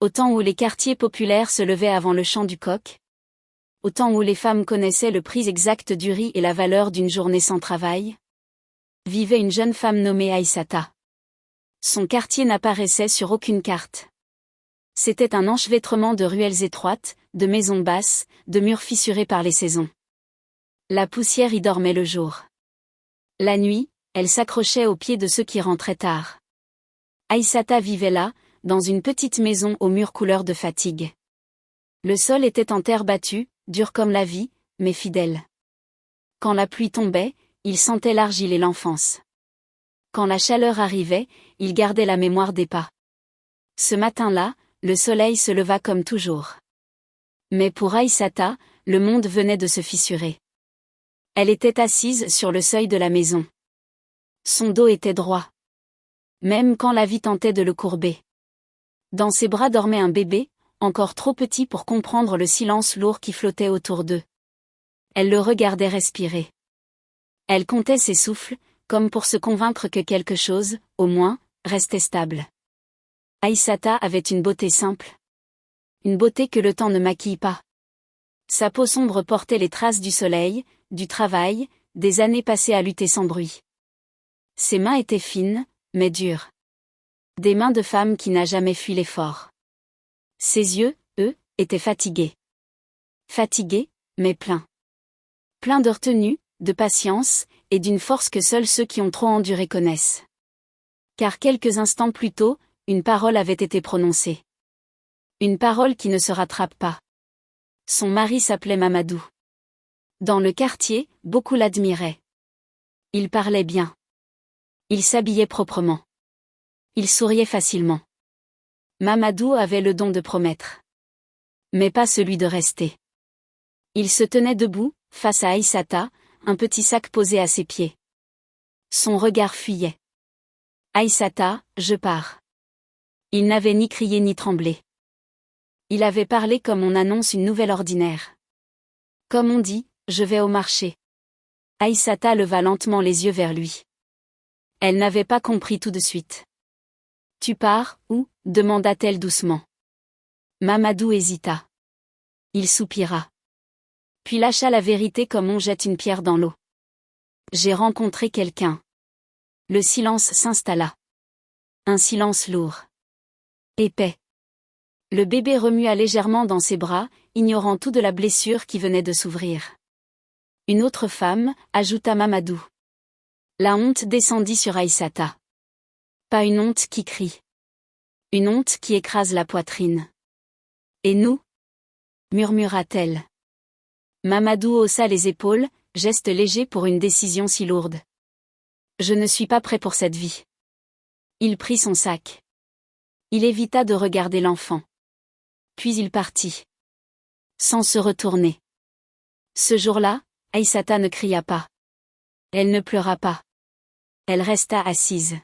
Au temps où les quartiers populaires se levaient avant le chant du coq. Au temps où les femmes connaissaient le prix exact du riz et la valeur d'une journée sans travail. Vivait une jeune femme nommée Aïssata. Son quartier n'apparaissait sur aucune carte. C'était un enchevêtrement de ruelles étroites, de maisons basses, de murs fissurés par les saisons. La poussière y dormait le jour. La nuit, elle s'accrochait aux pieds de ceux qui rentraient tard. Aïssata vivait là, dans une petite maison aux murs couleur de fatigue. Le sol était en terre battue, dur comme la vie, mais fidèle. Quand la pluie tombait, il sentait l'argile et l'enfance. Quand la chaleur arrivait, il gardait la mémoire des pas. Ce matin-là, le soleil se leva comme toujours. Mais pour Aïssata, le monde venait de se fissurer. Elle était assise sur le seuil de la maison. Son dos était droit. Même quand la vie tentait de le courber. Dans ses bras dormait un bébé, encore trop petit pour comprendre le silence lourd qui flottait autour d'eux. Elle le regardait respirer. Elle comptait ses souffles, comme pour se convaincre que quelque chose, au moins, restait stable. Aïssata avait une beauté simple. Une beauté que le temps ne maquille pas. Sa peau sombre portait les traces du soleil, du travail, des années passées à lutter sans bruit. Ses mains étaient fines, mais dures. Des mains de femme qui n'a jamais fui l'effort. Ses yeux, eux, étaient fatigués. Fatigués, mais pleins. Pleins de retenue, de patience, et d'une force que seuls ceux qui ont trop enduré connaissent. Car quelques instants plus tôt, une parole avait été prononcée. Une parole qui ne se rattrape pas. Son mari s'appelait Mamadou. Dans le quartier, beaucoup l'admiraient. Il parlait bien. Il s'habillait proprement. Il souriait facilement. Mamadou avait le don de promettre. Mais pas celui de rester. Il se tenait debout, face à Aïssata, un petit sac posé à ses pieds. Son regard fuyait. Aïssata, je pars. Il n'avait ni crié ni tremblé. Il avait parlé comme on annonce une nouvelle ordinaire. Comme on dit, je vais au marché. Aïssata leva lentement les yeux vers lui. Elle n'avait pas compris tout de suite. Tu pars, où? Demanda-t-elle doucement. Mamadou hésita. Il soupira. Puis lâcha la vérité comme on jette une pierre dans l'eau. J'ai rencontré quelqu'un. Le silence s'installa. Un silence lourd. Épais. Le bébé remua légèrement dans ses bras, ignorant tout de la blessure qui venait de s'ouvrir. Une autre femme, ajouta Mamadou. La honte descendit sur Aïssata. Pas une honte qui crie. Une honte qui écrase la poitrine. Et nous? Murmura-t-elle. Mamadou haussa les épaules, geste léger pour une décision si lourde. Je ne suis pas prêt pour cette vie. Il prit son sac. Il évita de regarder l'enfant. Puis il partit. Sans se retourner. Ce jour-là, Aïssata ne cria pas. Elle ne pleura pas. Elle resta assise.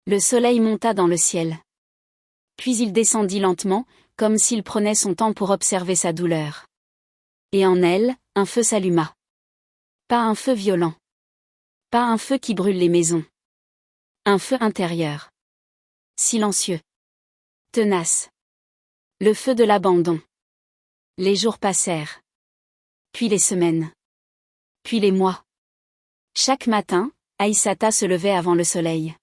Le soleil monta dans le ciel. Puis il descendit lentement, comme s'il prenait son temps pour observer sa douleur. Et en elle, un feu s'alluma. Pas un feu violent. Pas un feu qui brûle les maisons. Un feu intérieur. Silencieux. Tenace. Le feu de l'abandon. Les jours passèrent. Puis les semaines. Puis les mois. Chaque matin, Aïssata se levait avant le soleil.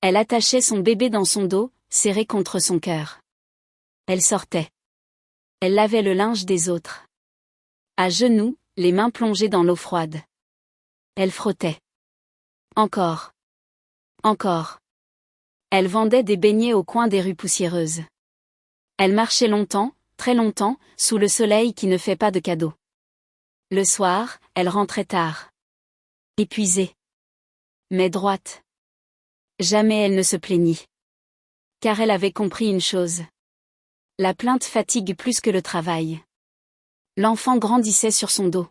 Elle attachait son bébé dans son dos, serré contre son cœur. Elle sortait. Elle lavait le linge des autres. À genoux, les mains plongées dans l'eau froide. Elle frottait. Encore. Encore. Elle vendait des beignets au coin des rues poussiéreuses. Elle marchait longtemps, très longtemps, sous le soleil qui ne fait pas de cadeaux. Le soir, elle rentrait tard. Épuisée. Mais droite. Jamais elle ne se plaignit. Car elle avait compris une chose. La plainte fatigue plus que le travail. L'enfant grandissait sur son dos.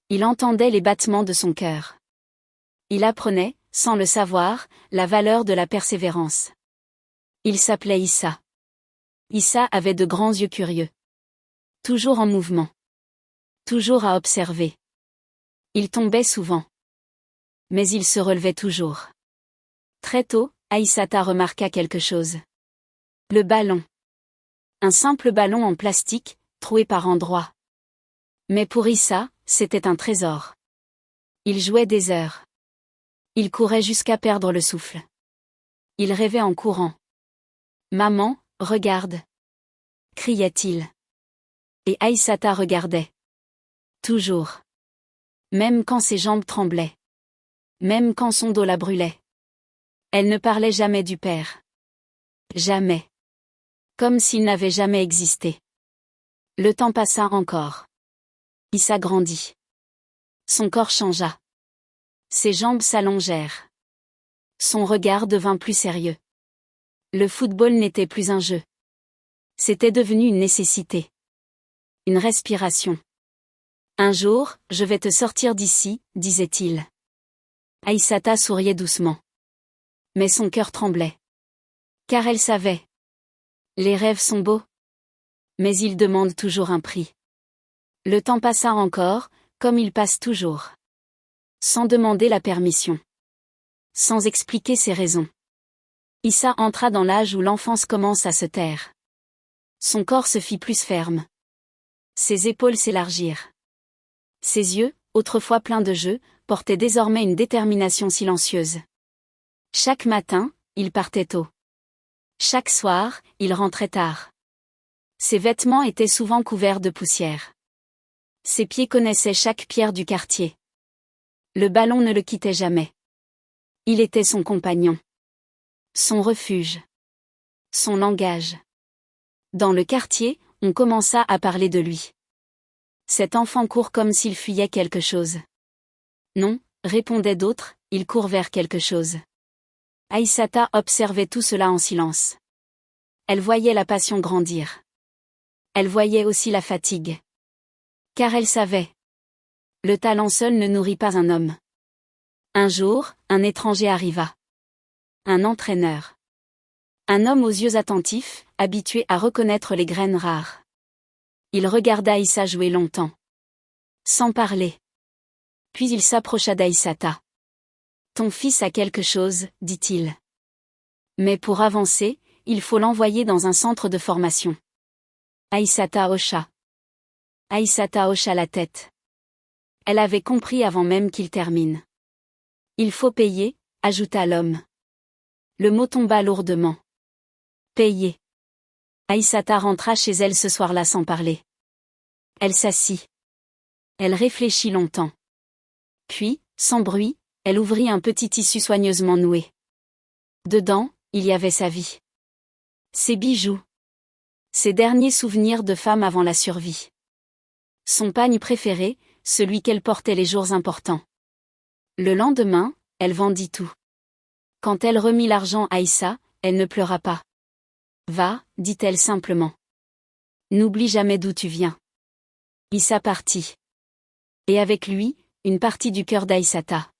Il entendait les battements de son cœur. Il apprenait, sans le savoir, la valeur de la persévérance. Il s'appelait Issa. Issa avait de grands yeux curieux. Toujours en mouvement. Toujours à observer. Il tombait souvent. Mais il se relevait toujours. Très tôt, Aïssata remarqua quelque chose. Le ballon. Un simple ballon en plastique, troué par endroits. Mais pour Issa, c'était un trésor. Il jouait des heures. Il courait jusqu'à perdre le souffle. Il rêvait en courant. « Maman, regarde !» criait-il. Et Aïssata regardait. Toujours. Même quand ses jambes tremblaient. Même quand son dos la brûlait. Elle ne parlait jamais du père. Jamais. Comme s'il n'avait jamais existé. Le temps passa encore. Issa grandit. Son corps changea. Ses jambes s'allongèrent. Son regard devint plus sérieux. Le football n'était plus un jeu. C'était devenu une nécessité. Une respiration. Un jour, je vais te sortir d'ici, disait-il. Aïssata souriait doucement. Mais son cœur tremblait. Car elle savait. Les rêves sont beaux. Mais ils demandent toujours un prix. Le temps passa encore, comme il passe toujours. Sans demander la permission. Sans expliquer ses raisons. Issa entra dans l'âge où l'enfance commence à se taire. Son corps se fit plus ferme. Ses épaules s'élargirent. Ses yeux, autrefois pleins de jeu, portaient désormais une détermination silencieuse. Chaque matin, il partait tôt. Chaque soir, il rentrait tard. Ses vêtements étaient souvent couverts de poussière. Ses pieds connaissaient chaque pierre du quartier. Le ballon ne le quittait jamais. Il était son compagnon. Son refuge. Son langage. Dans le quartier, on commença à parler de lui. Cet enfant court comme s'il fuyait quelque chose. Non, répondaient d'autres, il court vers quelque chose. Aïssata observait tout cela en silence. Elle voyait la passion grandir. Elle voyait aussi la fatigue. Car elle savait. Le talent seul ne nourrit pas un homme. Un jour, un étranger arriva. Un entraîneur. Un homme aux yeux attentifs, habitué à reconnaître les graines rares. Il regarda Issa jouer longtemps. Sans parler. Puis il s'approcha d'Aïssata. « Ton fils a quelque chose, dit-il. Mais pour avancer, il faut l'envoyer dans un centre de formation. » Aïssata hocha. Aïssata hocha la tête. Elle avait compris avant même qu'il termine. « Il faut payer, » ajouta l'homme. Le mot tomba lourdement. Payer. Aïssata rentra chez elle ce soir-là sans parler. Elle s'assit. Elle réfléchit longtemps. Puis, sans bruit, elle ouvrit un petit tissu soigneusement noué. Dedans, il y avait sa vie. Ses bijoux. Ses derniers souvenirs de femme avant la survie. Son pagne préféré, celui qu'elle portait les jours importants. Le lendemain, elle vendit tout. Quand elle remit l'argent à Issa, elle ne pleura pas. Va, dit-elle simplement. N'oublie jamais d'où tu viens. Issa partit. Et avec lui, une partie du cœur d'Aïssata.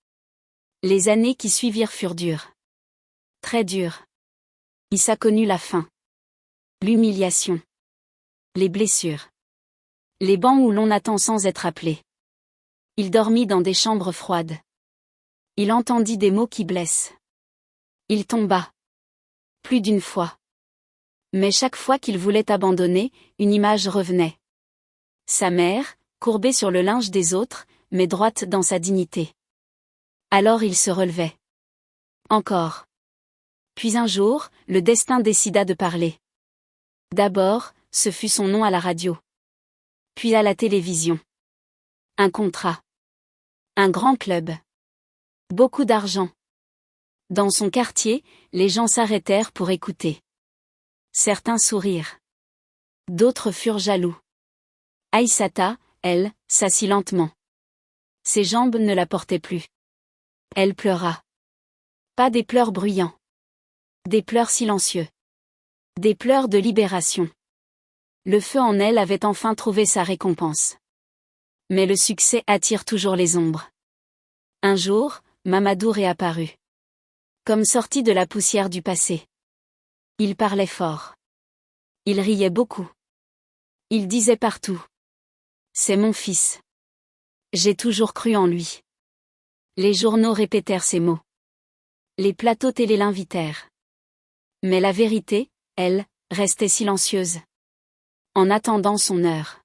Les années qui suivirent furent dures. Très dures. Issa connut la faim. L'humiliation. Les blessures. Les bancs où l'on attend sans être appelé. Il dormit dans des chambres froides. Il entendit des mots qui blessent. Il tomba. Plus d'une fois. Mais chaque fois qu'il voulait abandonner, une image revenait. Sa mère, courbée sur le linge des autres, mais droite dans sa dignité. Alors il se relevait. Encore. Puis un jour, le destin décida de parler. D'abord, ce fut son nom à la radio. Puis à la télévision. Un contrat. Un grand club. Beaucoup d'argent. Dans son quartier, les gens s'arrêtèrent pour écouter. Certains sourirent. D'autres furent jaloux. Aïssata, elle, s'assit lentement. Ses jambes ne la portaient plus. Elle pleura. Pas des pleurs bruyants. Des pleurs silencieux. Des pleurs de libération. Le feu en elle avait enfin trouvé sa récompense. Mais le succès attire toujours les ombres. Un jour, Mamadou réapparut. Comme sorti de la poussière du passé. Il parlait fort. Il riait beaucoup. Il disait partout. C'est mon fils. J'ai toujours cru en lui. Les journaux répétèrent ces mots. Les plateaux télé l'invitèrent. Mais la vérité, elle, restait silencieuse. en attendant son heure.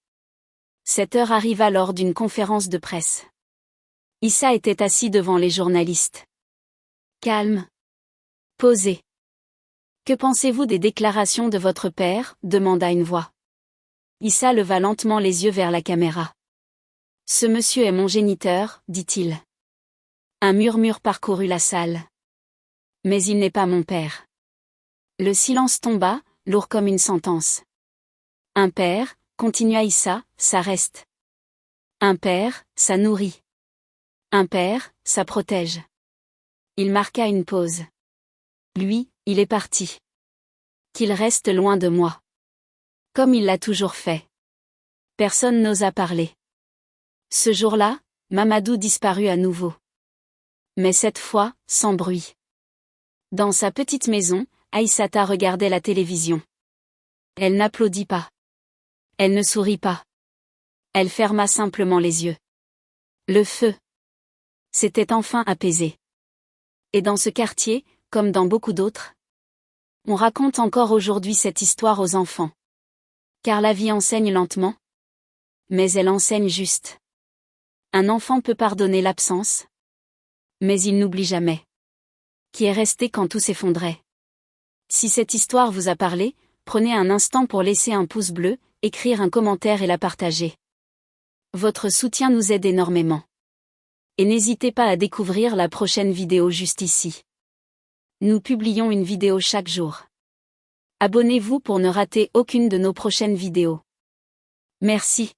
Cette heure arriva lors d'une conférence de presse. Issa était assis devant les journalistes. Calme. Posé. Que pensez-vous des déclarations de votre père? Demanda une voix. Issa leva lentement les yeux vers la caméra. Ce monsieur est mon géniteur, dit-il. Un murmure parcourut la salle. Mais il n'est pas mon père. Le silence tomba, lourd comme une sentence. Un père, continua Issa, ça reste. Un père, ça nourrit. Un père, ça protège. Il marqua une pause. Lui, il est parti. Qu'il reste loin de moi. Comme il l'a toujours fait. Personne n'osa parler. Ce jour-là, Mamadou disparut à nouveau. Mais cette fois, sans bruit. Dans sa petite maison, Aïssata regardait la télévision. Elle n'applaudit pas. Elle ne sourit pas. Elle ferma simplement les yeux. Le feu s'était enfin apaisé. Et dans ce quartier, comme dans beaucoup d'autres, on raconte encore aujourd'hui cette histoire aux enfants. Car la vie enseigne lentement, mais elle enseigne juste. Un enfant peut pardonner l'absence, mais il n'oublie jamais. Qui est resté quand tout s'effondrait. Si cette histoire vous a parlé, prenez un instant pour laisser un pouce bleu, écrire un commentaire et la partager. Votre soutien nous aide énormément. Et n'hésitez pas à découvrir la prochaine vidéo juste ici. Nous publions une vidéo chaque jour. Abonnez-vous pour ne rater aucune de nos prochaines vidéos. Merci.